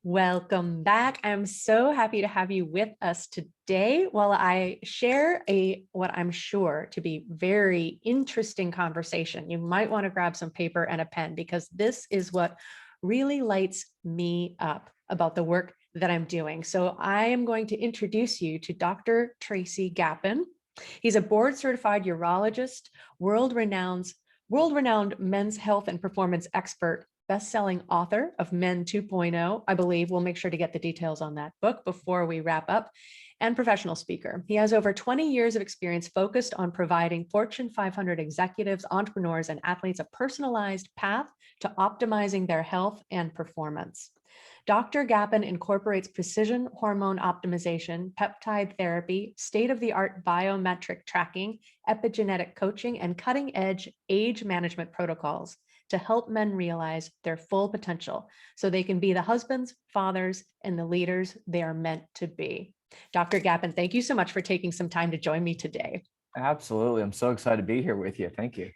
Welcome back. I'm so happy to have you with us today while I share what I'm sure to be very interesting conversation. You might want to grab some paper and a pen because this is what really lights me up about the work that I'm doing. So I am going to introduce you to Dr. Tracy Gappin. He's a board certified urologist, world-renowned men's health and performance expert, best-selling author of Men 2.0. I believe we'll make sure to get the details on that book before we wrap up, and professional speaker. He has over 20 years of experience focused on providing Fortune 500 executives, entrepreneurs, and athletes a personalized path to optimizing their health and performance. Dr. Gappin incorporates precision hormone optimization, peptide therapy, state-of-the-art biometric tracking, epigenetic coaching, and cutting-edge age management protocols to help men realize their full potential so they can be the husbands, fathers, and the leaders they are meant to be. Dr. Gappin, thank you so much for taking some time to join me today. Absolutely. I'm so excited to be here with you. Thank you.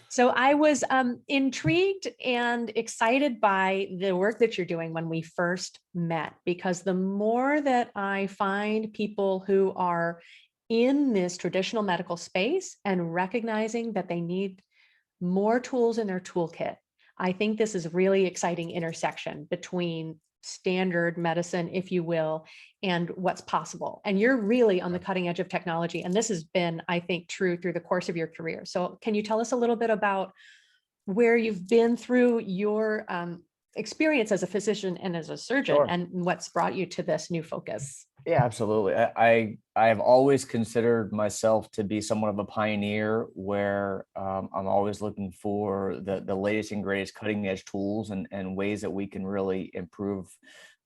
So I was intrigued and excited by the work that you're doing when we first met, because the more that I find people who are in this traditional medical space and recognizing that they need more tools in their toolkit, I think this is a really exciting intersection between standard medicine, if you will, and what's possible. And you're really on the cutting edge of technology. And this has been, I think, true through the course of your career. So can you tell us a little bit about where you've been through your experience as a physician and as a surgeon, Sure. and what's brought you to this new focus? Yeah, absolutely. I have always considered myself to be somewhat of a pioneer where I'm always looking for the latest and greatest cutting edge tools and ways that we can really improve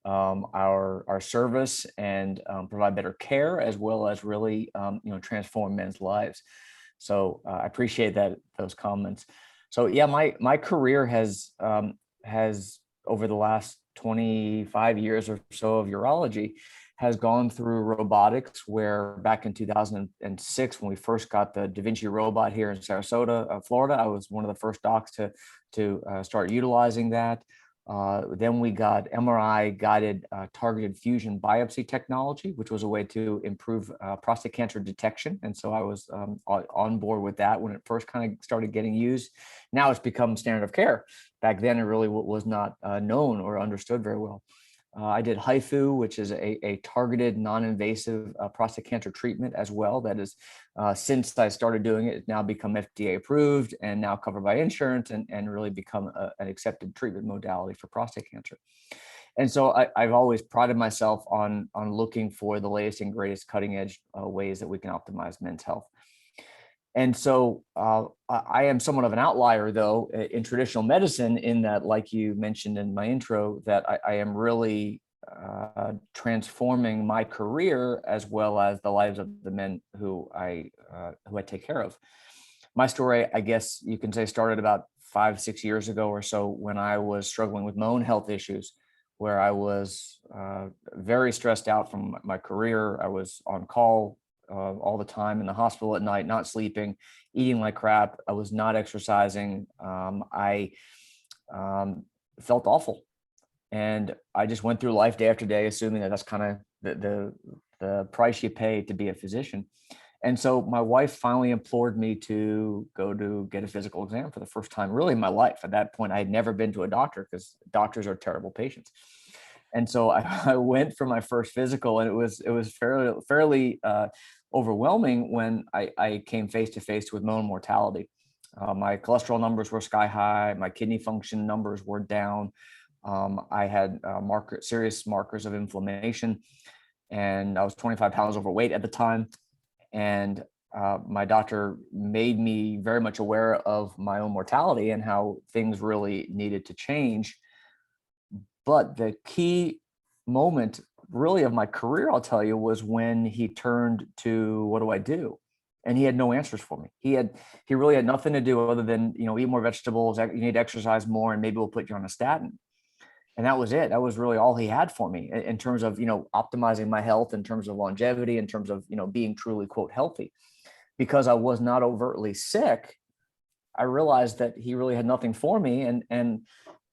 our service and provide better care, as well as really transform men's lives. So I appreciate those comments. So yeah, my career has over the last 25 years or so of urology has gone through robotics, where back in 2006, when we first got the Da Vinci robot here in Sarasota, Florida, I was one of the first docs to start utilizing that. Then we got MRI guided targeted fusion biopsy technology, which was a way to improve prostate cancer detection. And so I was on board with that when it first kind of started getting used. Now it's become standard of care. Back then, it really was not known or understood very well. I did HIFU, which is a targeted non-invasive prostate cancer treatment as well. That is, since I started doing it, it's now become FDA approved and now covered by insurance and really become an accepted treatment modality for prostate cancer. And so I've always prided myself on looking for the latest and greatest cutting edge ways that we can optimize men's health. And so I am somewhat of an outlier, though, in traditional medicine, in that, like you mentioned in my intro, that I am really transforming my career as well as the lives of the men who I take care of. My story, I guess you can say, started about 5-6 years ago or so, when I was struggling with my own health issues, where I was very stressed out from my career. I was on call all the time, in the hospital at night, not sleeping, eating like crap. I was not exercising. I felt awful. And I just went through life day after day, assuming that that's kind of the price you pay to be a physician. And so my wife finally implored me to go to get a physical exam for the first time really in my life. At that point, I had never been to a doctor, because doctors are terrible patients. And so I went for my first physical, and it was fairly overwhelming when I came face to face with my own mortality. My cholesterol numbers were sky high. My kidney function numbers were down. I had serious markers of inflammation, and I was 25 pounds overweight at the time. And my doctor made me very much aware of my own mortality and how things really needed to change. But the key moment really of my career, I'll tell you, was when he turned to, what do I do? And he had no answers for me. He really had nothing to do other than, eat more vegetables, you need to exercise more, and maybe we'll put you on a statin. And that was it. That was really all he had for me in terms of, optimizing my health, in terms of longevity, in terms of, being truly, quote, healthy. Because I was not overtly sick, I realized that he really had nothing for me. And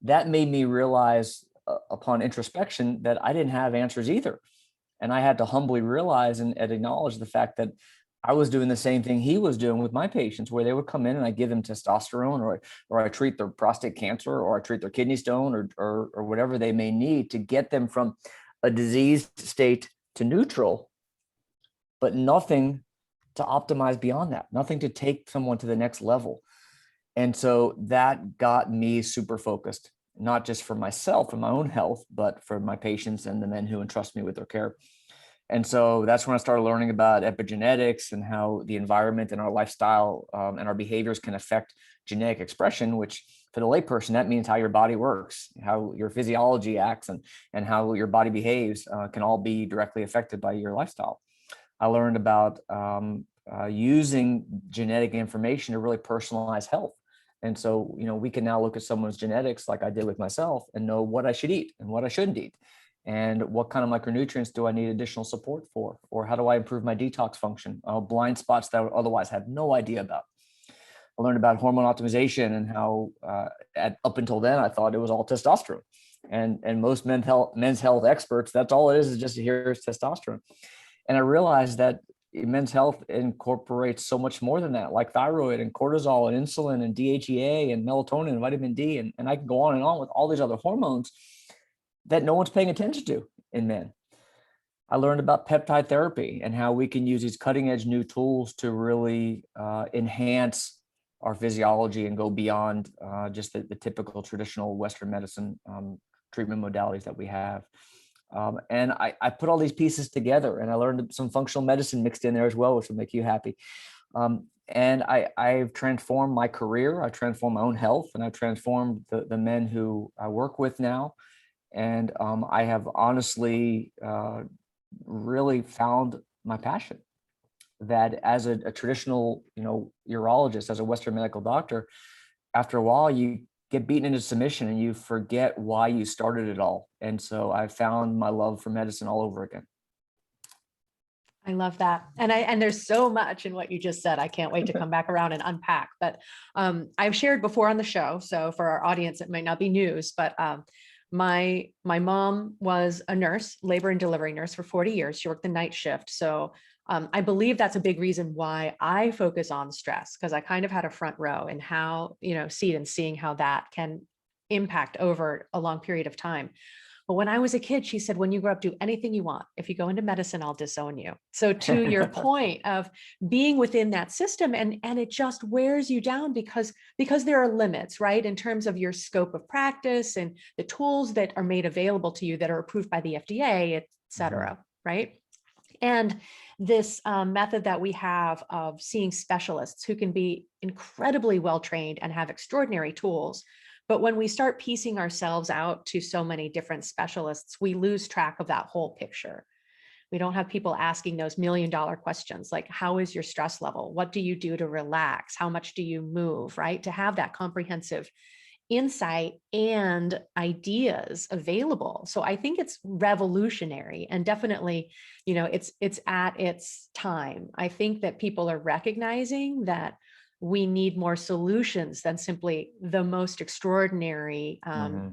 that made me realize upon introspection that I didn't have answers either. And I had to humbly realize and acknowledge the fact that I was doing the same thing he was doing with my patients, where they would come in and I give them testosterone, or I treat their prostate cancer, or I treat their kidney stone, or whatever they may need to get them from a diseased state to neutral, but nothing to optimize beyond that, nothing to take someone to the next level. And so that got me super focused, not just for myself and my own health, but for my patients and the men who entrust me with their care. And so that's when I started learning about epigenetics and how the environment and our lifestyle and our behaviors can affect genetic expression, which for the layperson, that means how your body works, how your physiology acts, and how your body behaves can all be directly affected by your lifestyle. I learned about using genetic information to really personalize health. And so, we can now look at someone's genetics like I did with myself and know what I should eat and what I shouldn't eat. And what kind of micronutrients do I need additional support for? Or how do I improve my detox function? Blind spots that I would otherwise have no idea about. I learned about hormone optimization and how up until then, I thought it was all testosterone. And most men's health experts, that's all it is just here's testosterone. And I realized that men's health incorporates so much more than that, like thyroid and cortisol and insulin and DHEA and melatonin and vitamin D. And I can go on and on with all these other hormones that no one's paying attention to in men. I learned about peptide therapy and how we can use these cutting edge new tools to really enhance our physiology and go beyond just the typical traditional Western medicine treatment modalities that we have. And I put all these pieces together, and I learned some functional medicine mixed in there as well, which will make you happy. And I've transformed my career. I transformed my own health, and I've transformed the men who I work with now. And I have honestly really found my passion. That as a traditional, urologist, as a Western medical doctor, after a while you get beaten into submission and you forget why you started it all. And so I found my love for medicine all over again. I love that. And there's so much in what you just said. I can't wait to come back around and unpack. But I've shared before on the show, so for our audience, it might not be news, but my mom was a nurse, labor and delivery nurse for 40 years. She worked the night shift. So I believe that's a big reason why I focus on stress, because I kind of had a front row in how, seeing how that can impact over a long period of time. But when I was a kid, she said, when you grow up, do anything you want. If you go into medicine, I'll disown you. So to your point of being within that system, and it just wears you down because there are limits, right? In terms of your scope of practice and the tools that are made available to you that are approved by the FDA, et cetera, right? And this method that we have of seeing specialists who can be incredibly well-trained and have extraordinary tools. But when we start piecing ourselves out to so many different specialists, we lose track of that whole picture. We don't have people asking those $1 million questions like, how is your stress level? What do you do to relax? How much do you move, right? To have that comprehensive insight and ideas available. So I think it's revolutionary, and definitely, it's at its time. I think that people are recognizing that we need more solutions than simply the most extraordinary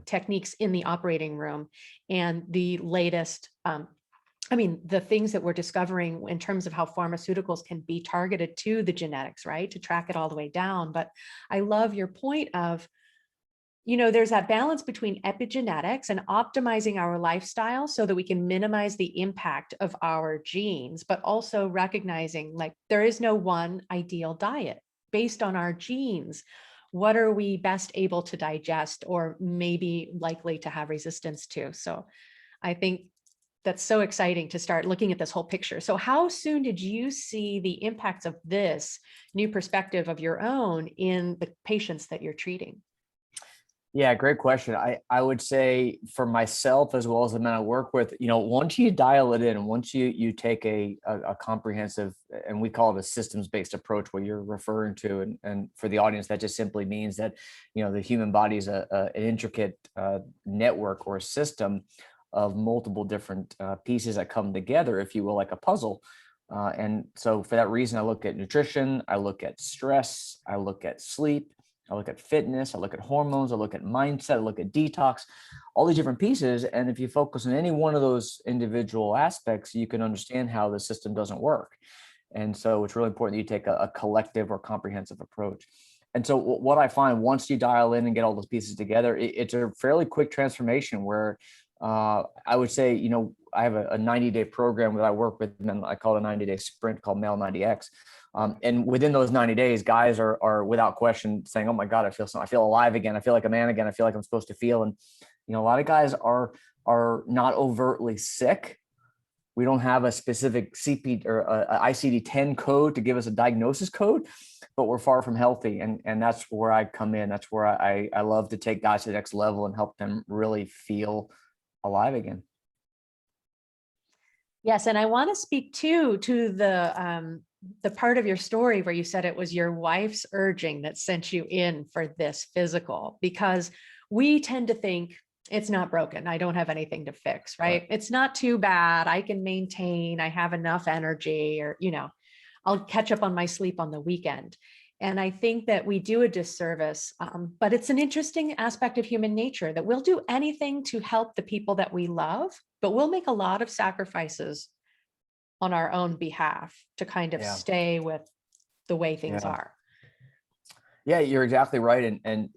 techniques in the operating room and the latest, the things that we're discovering in terms of how pharmaceuticals can be targeted to the genetics, right? To track it all the way down. But I love your point of, there's that balance between epigenetics and optimizing our lifestyle so that we can minimize the impact of our genes, but also recognizing like there is no one ideal diet. Based on our genes, what are we best able to digest or maybe likely to have resistance to? So I think that's so exciting to start looking at this whole picture. So how soon did you see the impacts of this new perspective of your own in the patients that you're treating? Yeah, great question. I would say for myself as well as the men I work with, once you dial it in, once you take a comprehensive, and we call it a systems-based approach, what you're referring to, and for the audience, that just simply means that, the human body is an intricate network or a system of multiple different pieces that come together, if you will, like a puzzle. And so for that reason, I look at nutrition, I look at stress, I look at sleep, I look at fitness, I look at hormones, I look at mindset, I look at detox, all these different pieces. And if you focus on any one of those individual aspects, you can understand how the system doesn't work. And so it's really important that you take a collective or comprehensive approach. And so what I find, once you dial in and get all those pieces together, it's a fairly quick transformation where I would say, I have a 90-day program that I work with, and I call it a 90-day sprint called Male 90X. And within those 90 days, guys are without question saying, "Oh my God, I feel alive again. I feel like a man again. I feel like I'm supposed to feel." And a lot of guys are not overtly sick. We don't have a specific CP or a ICD-10 code to give us a diagnosis code, but we're far from healthy. And that's where I come in. That's where I love to take guys to the next level and help them really feel alive again. Yes, and I want to speak too to the part of your story where you said it was your wife's urging that sent you in for this physical, because we tend to think it's not broken. I don't have anything to fix, right? It's not too bad. I can maintain. I have enough energy, or, I'll catch up on my sleep on the weekend. And I think that we do a disservice, but it's an interesting aspect of human nature that we'll do anything to help the people that we love, but we'll make a lot of sacrifices on our own behalf to kind of stay with the way things are. Yeah, you're exactly right. And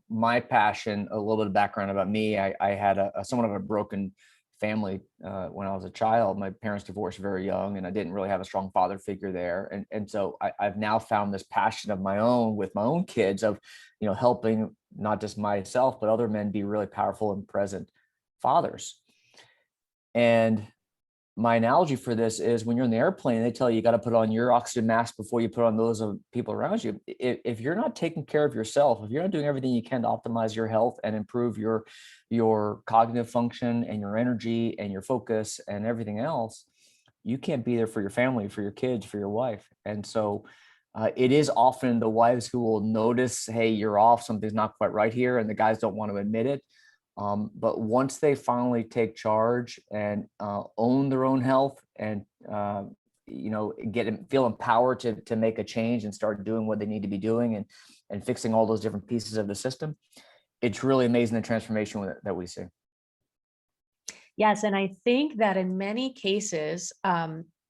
my passion, a little bit of background about me, I had somewhat of a broken family when I was a child. My parents divorced very young, and I didn't really have a strong father figure there. And so I've now found this passion of my own with my own kids of, helping not just myself, but other men be really powerful and present fathers. And my analogy for this is, when you're in the airplane, they tell you got to put on your oxygen mask before you put on those of people around you. If you're not taking care of yourself, if you're not doing everything you can to optimize your health and improve your cognitive function and your energy and your focus and everything else, you can't be there for your family, for your kids, for your wife. And so it is often the wives who will notice, hey, you're off, something's not quite right here, and the guys don't want to admit it. But once they finally take charge and own their own health and feel empowered to make a change and start doing what they need to be doing and fixing all those different pieces of the system, it's really amazing the transformation that we see. Yes, and I think that in many cases,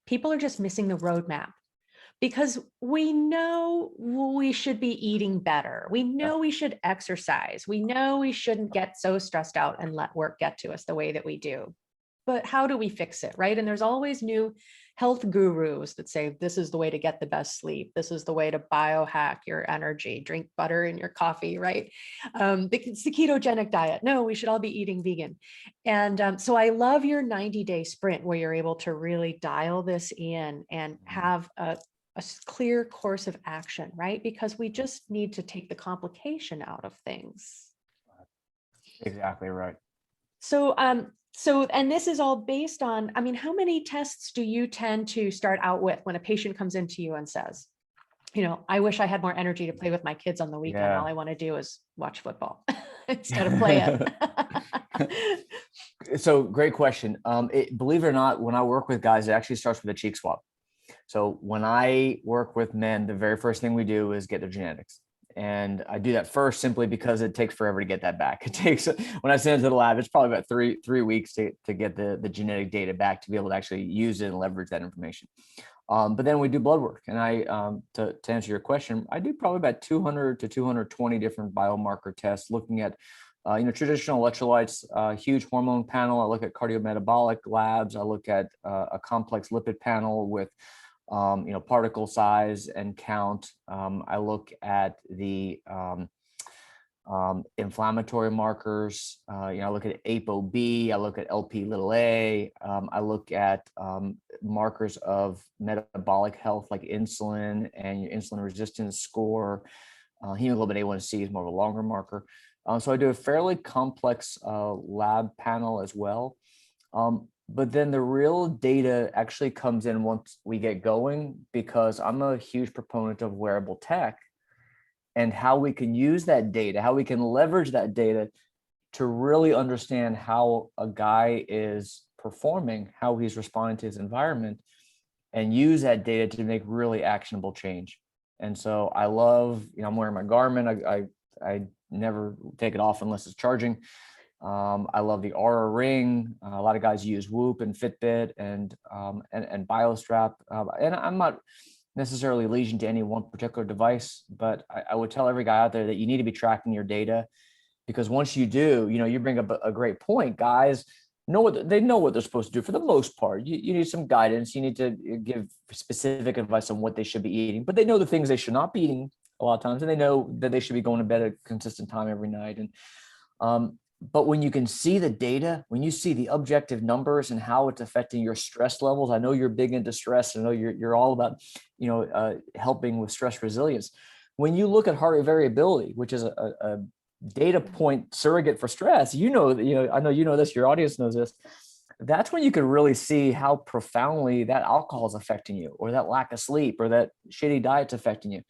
people are just missing the roadmap. Because we know we should be eating better. We know we should exercise. We know we shouldn't get so stressed out and let work get to us the way that we do. But how do we fix it, right? And there's always new health gurus that say, this is the way to get the best sleep. This is the way to biohack your energy. Drink butter in your coffee, right? It's the ketogenic diet. No, we should all be eating vegan. And so I love your 90-day sprint where you're able to really dial this in and have a clear course of action, right? Because we just need to take the complication out of things. Exactly right. So, and this is all based on, how many tests do you tend to start out with when a patient comes into you and says, I wish I had more energy to play with my kids on the weekend. All I want to do is watch football instead of play it. So great question. Believe it or not, when I work with guys, it actually starts with a cheek swab. So when I work with men, the very first thing we do is get their genetics. And I do that first simply because it takes forever to get that back. It takes, when I send it to the lab, it's probably about three weeks to get the genetic data back to be able to actually use it and leverage that information. But then we do blood work. And to answer your question, I do probably about 200 to 220 different biomarker tests looking at traditional electrolytes, huge hormone panel. I look at cardiometabolic labs. I look at a complex lipid panel with particle size and count. I look at the inflammatory markers. I look at ApoB. I look at Lp(a). I look at markers of metabolic health like insulin and your insulin resistance score. Hemoglobin A1C is more of a longer marker. So I do a fairly complex lab panel as well. But then the real data actually comes in once we get going, because I'm a huge proponent of wearable tech and how we can use that data, how we can leverage that data to really understand how a guy is performing, how he's responding to his environment, and use that data to make really actionable change. And so I love, I'm wearing my Garmin. I never take it off unless it's charging. I love the Aura Ring. A lot of guys use Whoop and Fitbit and BioStrap. And I'm not necessarily allegiant to any one particular device, but I would tell every guy out there that you need to be tracking your data, because once you do, you bring up a great point. Guys know what they know what they're supposed to do for the most part. You need some guidance. You need to give specific advice on what they should be eating, but they know the things they should not be eating a lot of times, and they know that they should be going to bed at a consistent time every night. And but when you can see the data, when you see the objective numbers and how it's affecting your stress levels, I know you're big into stress. I know you're all about, helping with stress resilience. When you look at heart rate variability, which is a data point surrogate for stress, I know you know this, your audience knows this. That's when you can really see how profoundly that alcohol is affecting you, or that lack of sleep, or that shitty diet's affecting you.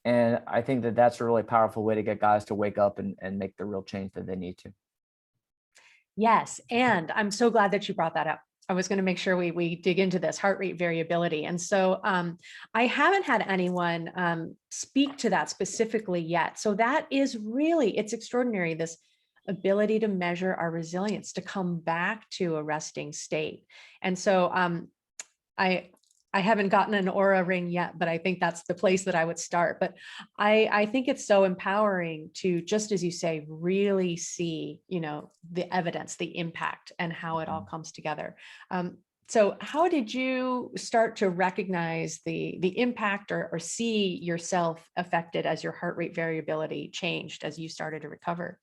And I think that that's a really powerful way to get guys to wake up and make the real change that they need to. Yes. And I'm so glad that you brought that up. I was going to make sure we dig into this heart rate variability. And so I haven't had anyone speak to that specifically yet. So that is really, it's extraordinary, this ability to measure our resilience, to come back to a resting state. And so I haven't gotten an Aura ring yet, but I think that's the place that I would start. But I think it's so empowering to, just as you say, really see, the evidence, the impact, and how it all comes together. So how did you start to recognize the impact or see yourself affected as your heart rate variability changed as you started to recover?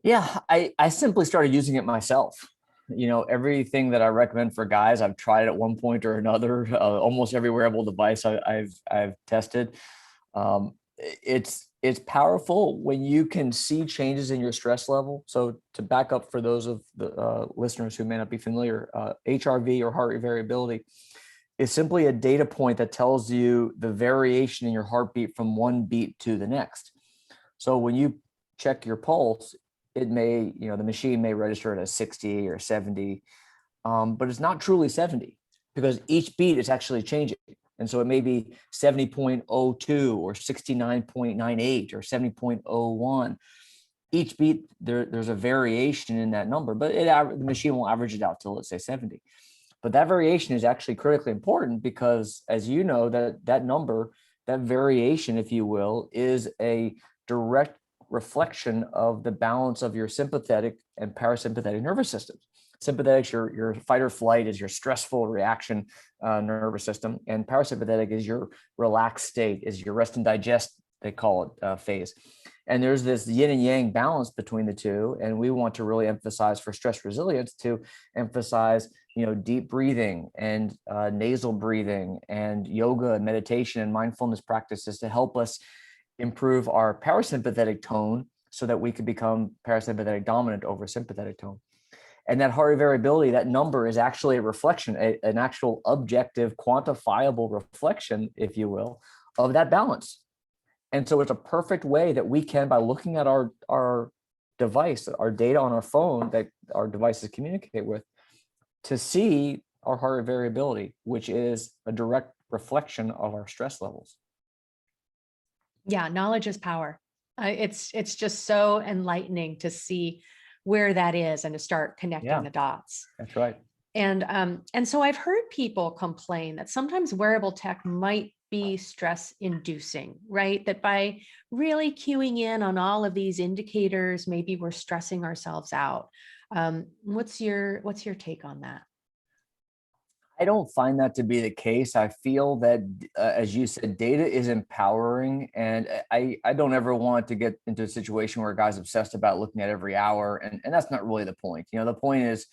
Yeah, I simply started using it myself. Everything that I recommend for guys, I've tried at one point or another. Almost every wearable device I've tested. It's powerful when you can see changes in your stress level. So to back up for those of the listeners who may not be familiar, HRV, or heart rate variability, is simply a data point that tells you the variation in your heartbeat from one beat to the next. So when you check your pulse, it may, the machine may register it as 60 or 70, but it's not truly 70, because each beat is actually changing. And so it may be 70.02 or 69.98 or 70.01. Each beat, there's a variation in that number, but the machine will average it out till, let's say, 70. But that variation is actually critically important, because, as you know, that number, that variation, if you will, is a direct reflection of the balance of your sympathetic and parasympathetic nervous systems. Sympathetic, your fight or flight, is your stressful reaction nervous system, and parasympathetic is your relaxed state, is your rest and digest, they call it, phase. And there's this yin and yang balance between the two, and we want to really emphasize, for stress resilience, to emphasize deep breathing and nasal breathing and yoga and meditation and mindfulness practices to help us improve our parasympathetic tone, so that we could become parasympathetic dominant over sympathetic tone. And that heart rate variability, that number, is actually a reflection, an actual objective, quantifiable reflection, if you will, of that balance. And so it's a perfect way that we can, by looking at our device, our data on our phone that our devices communicate with, to see our heart rate variability, which is a direct reflection of our stress levels. Yeah, knowledge is power. It's just so enlightening to see where that is and to start connecting the dots. That's right. And so I've heard people complain that sometimes wearable tech might be stress inducing, right? That by really cueing in on all of these indicators, maybe we're stressing ourselves out. What's your take on that? I don't find that to be the case. I feel that, as you said, data is empowering, and I don't ever want to get into a situation where a guy's obsessed about looking at every hour, and that's not really the point. The point is,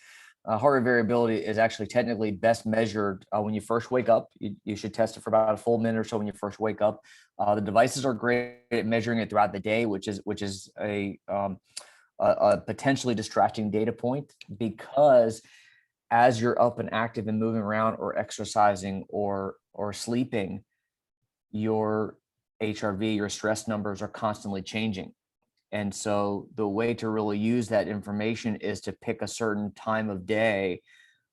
heart rate variability is actually technically best measured when you first wake up. You should test it for about a full minute or so when you first wake up. The devices are great at measuring it throughout the day, which is a potentially distracting data point, because as you're up and active and moving around or exercising or sleeping, your HRV, your stress numbers, are constantly changing. And so the way to really use that information is to pick a certain time of day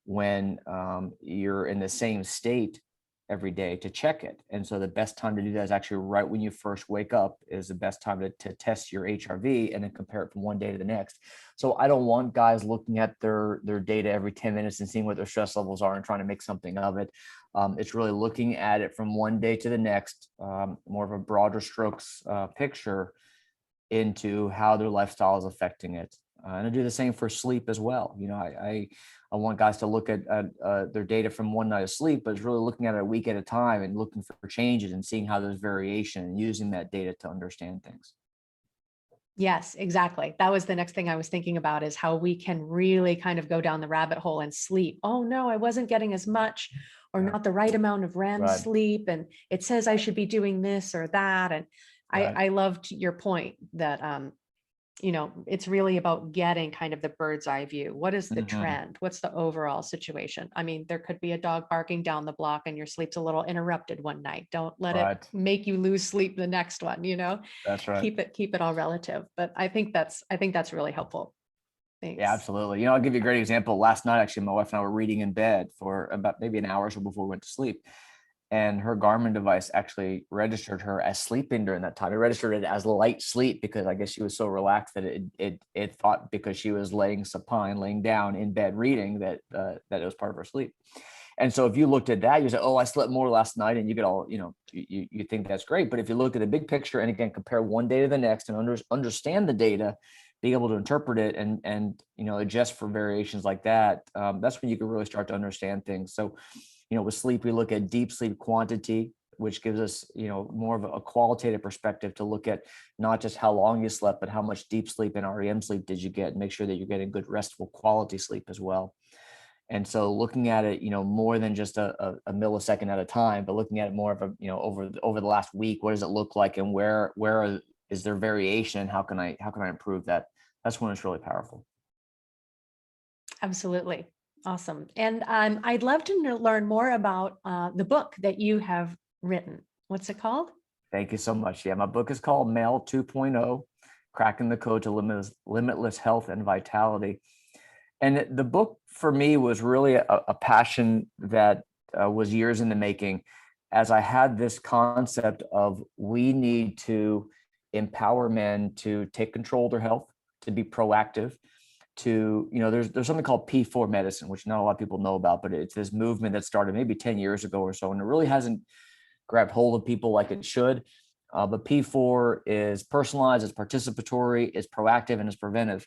when you're in the same state every day to check it. And so the best time to do that is actually right when you first wake up is the best time to test your HRV and then compare it from one day to the next. So I don't want guys looking at their data every 10 minutes and seeing what their stress levels are and trying to make something of it. It's really looking at it from one day to the next, more of a broader strokes picture into how their lifestyle is affecting it. And I do the same for sleep as well. You know, I want guys to look at their data from one night of sleep, but it's really looking at it a week at a time and looking for changes and seeing how there's variation and using that data to understand things. Yes, exactly. That was the next thing I was thinking about, is how we can really kind of go down the rabbit hole and sleep. Oh no, I wasn't getting as much or not the right amount of REM Right. sleep. And it says I should be doing this or that. And Right. I loved your point that, you know, it's really about getting kind of the bird's eye view. What is the trend? What's the overall situation? I mean, there could be a dog barking down the block and your sleep's a little interrupted one night. Don't let it Right. make you lose sleep the next one, you know? That's right. Keep it all relative. But I think that's really helpful. Thanks. Yeah, absolutely. You know, I'll give you a great example. Last night, actually, my wife and I were reading in bed for about maybe an hour or so before we went to sleep. And her Garmin device actually registered her as sleeping during that time. It registered it as light sleep because I guess she was so relaxed that it thought, because she was laying supine, laying down in bed reading, that it was part of her sleep. And so if you looked at that, you say, oh, I slept more last night, and you get all, you know, you think that's great. But if you look at the big picture and again, compare one day to the next and understand the data, being able to interpret it and you know, adjust for variations like that, that's when you can really start to understand things. So, you know, with sleep, we look at deep sleep quantity, which gives us, you know, more of a qualitative perspective to look at not just how long you slept, but how much deep sleep and REM sleep did you get, and make sure that you're getting good restful quality sleep as well. And so looking at it, you know, more than just a millisecond at a time, but looking at it more of a, you know, over the last week, what does it look like, and is there variation? How can I improve that? That's when it's really powerful. Absolutely. Awesome. And I'd love to learn more about the book that you have written. What's it called? Thank you so much. Yeah, my book is called Male 2.0, Cracking the Code to Limitless Health and Vitality. And the book for me was really a passion that was years in the making, as I had this concept of we need to empower men to take control of their health, to be proactive, to, you know, there's something called P4 medicine, which not a lot of people know about, but it's this movement that started maybe 10 years ago or so, and it really hasn't grabbed hold of people like it should. But P4 is personalized, it's participatory, it's proactive, and it's preventive.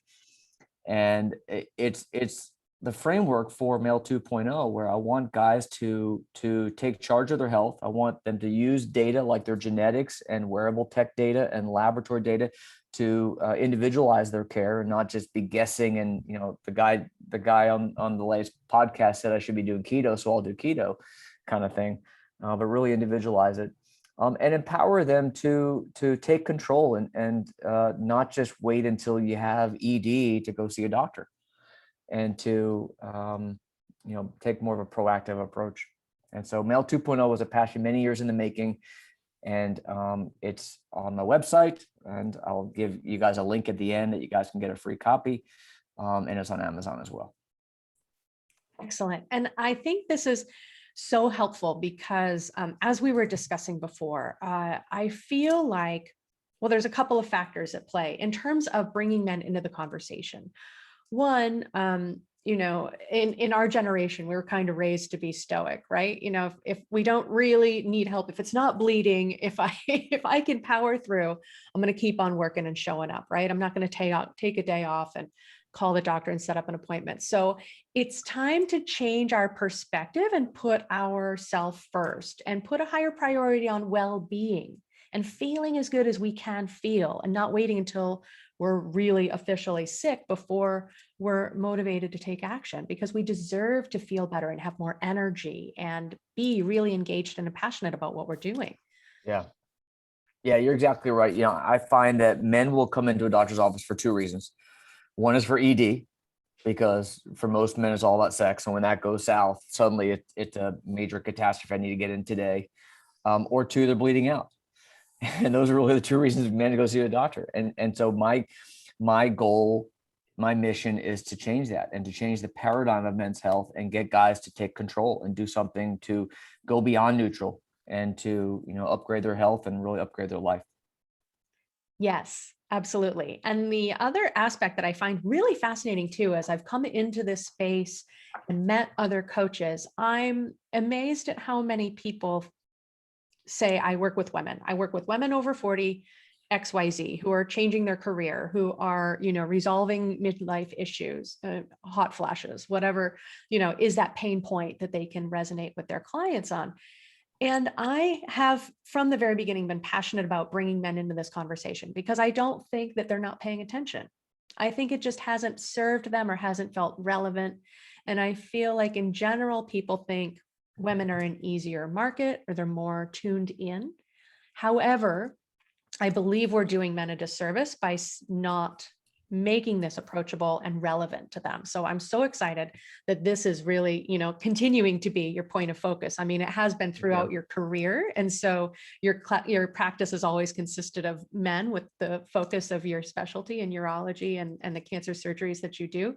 And it's the framework for Male 2.0, where I want guys to take charge of their health. I want them to use data like their genetics and wearable tech data and laboratory data to individualize their care and not just be guessing. And, you know, the guy on the latest podcast said I should be doing keto, so I'll do keto, kind of thing. But really individualize it. And empower them to take control and not just wait until you have ED to go see a doctor, and to you know, take more of a proactive approach. And so Male 2.0 was a passion many years in the making, and it's on my website, and I'll give you guys a link at the end that you guys can get a free copy, and it's on Amazon as well. Excellent. And I think this is so helpful because as we were discussing before, I feel like, well, there's a couple of factors at play in terms of bringing men into the conversation. One, you know, in our generation, we were kind of raised to be stoic, right? You know, if we don't really need help, if it's not bleeding, if I can power through, I'm going to keep on working and showing up, right? I'm not going to take a day off and call the doctor and set up an appointment. So it's time to change our perspective and put ourselves first and put a higher priority on well-being and feeling as good as we can feel, and not waiting until we're really officially sick before we're motivated to take action, because we deserve to feel better and have more energy and be really engaged and passionate about what we're doing. Yeah. Yeah, you're exactly right. You know, I find that men will come into a doctor's office for two reasons. One is for ED, because for most men it's all about sex, and when that goes south, suddenly it's a major catastrophe I need to get in today. Or two, they're bleeding out. And those are really the two reasons men go see a doctor. And so my goal, my mission is to change that and to change the paradigm of men's health and get guys to take control and do something to go beyond neutral and to, upgrade their health and really upgrade their life. Yes, absolutely. And the other aspect that I find really fascinating too, as I've come into this space and met other coaches, I'm amazed at how many people say, I work with women. I work with women over 40, XYZ, who are changing their career, who are, resolving midlife issues, hot flashes, whatever, is that pain point that they can resonate with their clients on. And I have, from the very beginning, been passionate about bringing men into this conversation because I don't think that they're not paying attention. I think it just hasn't served them or hasn't felt relevant. And I feel like in general, people think women are an easier market or they're more tuned in. However, I believe we're doing men a disservice by not making this approachable and relevant to them. So I'm so excited that this is really, continuing to be your point of focus. I mean, it has been throughout your career. And so your practice has always consisted of men with the focus of your specialty in urology and the cancer surgeries that you do.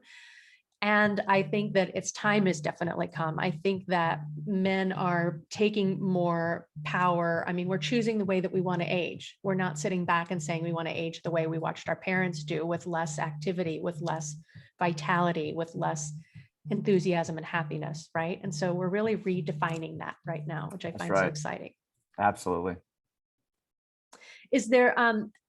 And I think that its time has definitely come. I think that men are taking more power. I mean, we're choosing the way that we want to age. We're not sitting back and saying we want to age the way we watched our parents do, with less activity, with less vitality, with less enthusiasm and happiness, right? And so we're really redefining that right now, which I find so exciting. Absolutely. Is there,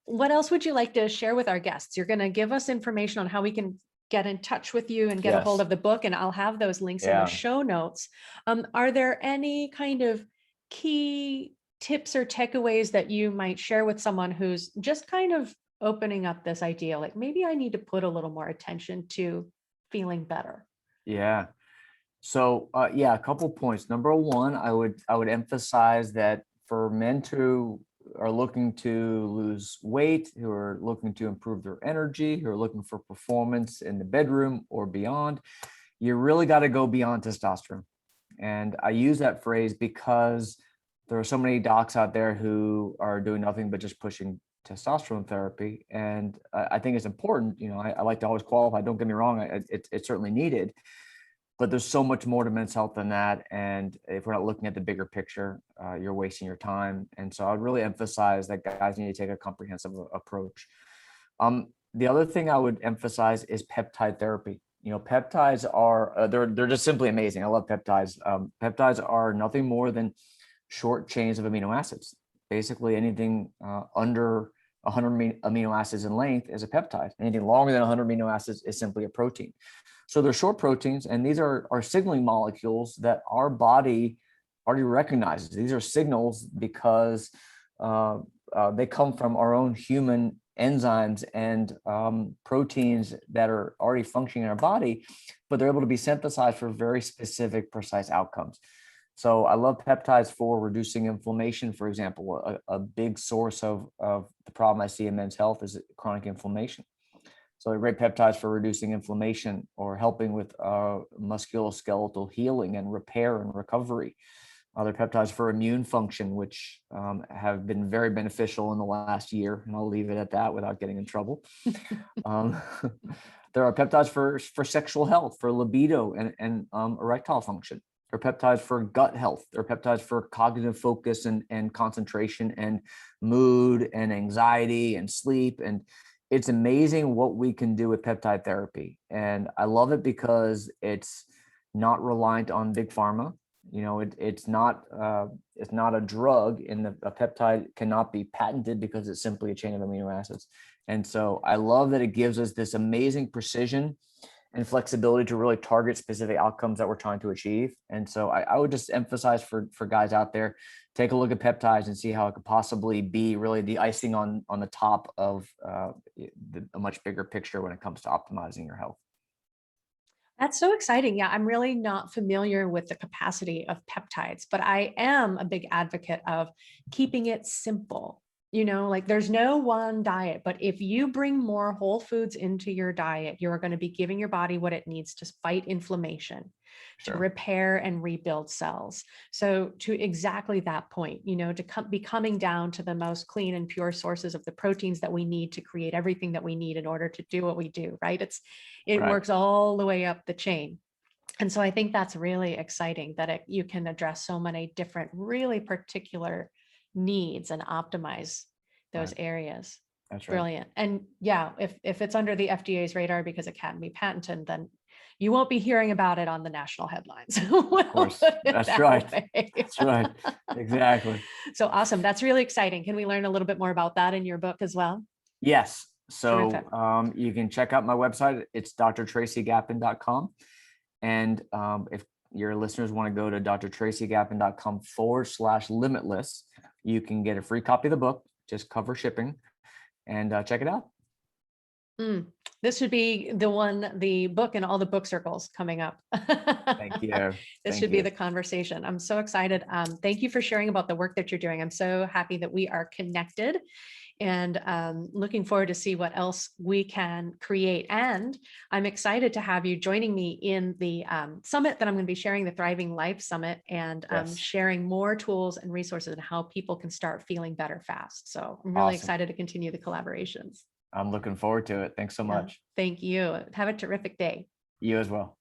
what else would you like to share with our guests? You're going to give us information on how we can get in touch with you and get a hold of the book, and I'll have those links in the show notes. Are there any kind of key tips or takeaways that you might share with someone who's just kind of opening up this idea, like maybe I need to put a little more attention to feeling better? Yeah. So, a couple points. Number one, I would emphasize that for men who are looking to lose weight, who are looking to improve their energy, who are looking for performance in the bedroom or beyond, you really got to go beyond testosterone. And I use that phrase because there are so many docs out there who are doing nothing but just pushing testosterone therapy. And I think it's important. I like to always qualify. Don't get me wrong. It's certainly needed. But there's so much more to men's health than that. And if we're not looking at the bigger picture, you're wasting your time. And so I'd really emphasize that guys need to take a comprehensive approach. The other thing I would emphasize is peptide therapy. Peptides are, they're just simply amazing. I love peptides. Peptides are nothing more than short chains of amino acids. Basically anything under 100 amino acids in length is a peptide. Anything longer than 100 amino acids is simply a protein. So they're short proteins, and these are signaling molecules that our body already recognizes. These are signals because they come from our own human enzymes and proteins that are already functioning in our body, but they're able to be synthesized for very specific, precise outcomes. So I love peptides for reducing inflammation, for example. A big source of the problem I see in men's health is chronic inflammation. So they're great peptides for reducing inflammation or helping with musculoskeletal healing and repair and recovery. Other peptides for immune function, which have been very beneficial in the last year, and I'll leave it at that without getting in trouble. There are peptides for sexual health, for libido and erectile function. There are peptides for gut health. There are peptides for cognitive focus and concentration and mood and anxiety and sleep. And it's amazing what we can do with peptide therapy. And I love it because it's not reliant on big pharma. It's not a drug, and a peptide cannot be patented because it's simply a chain of amino acids. And so I love that it gives us this amazing precision and flexibility to really target specific outcomes that we're trying to achieve. And so I would just emphasize for guys out there, take a look at peptides and see how it could possibly be really the icing on the top of a much bigger picture when it comes to optimizing your health. That's so exciting. Yeah, I'm really not familiar with the capacity of peptides, but I am a big advocate of keeping it simple. Like there's no one diet, but if you bring more whole foods into your diet, you're going to be giving your body what it needs to fight inflammation, to Sure. repair and rebuild cells. So to exactly that point, be coming down to the most clean and pure sources of the proteins that we need to create everything that we need in order to do what we do, right? It Right. works all the way up the chain. And so I think that's really exciting that you can address so many different, really particular needs and optimize those Right. areas. That's right. Brilliant. And yeah, if it's under the FDA's radar because it can be patented, then you won't be hearing about it on the national headlines. Of course. That's right. That's right. Exactly. So awesome. That's really exciting. Can we learn a little bit more about that in your book as well? Yes. Terrific. So you can check out my website. It's drtracygappin.com. And if your listeners want to go to drtracygappin.com/limitless, you can get a free copy of the book, just cover shipping, and check it out. This should be the book in all the book circles coming up. Thank you. This should be the conversation. I'm so excited. Thank you for sharing about the work that you're doing. I'm so happy that we are connected, and looking forward to see what else we can create. And I'm excited to have you joining me in the summit that I'm going to be sharing, the Thriving Life Summit, and sharing more tools and resources and how people can start feeling better fast. So I'm really excited to continue the collaborations. I'm looking forward to it. Thanks so much. Thank you. Have a terrific day. You as well.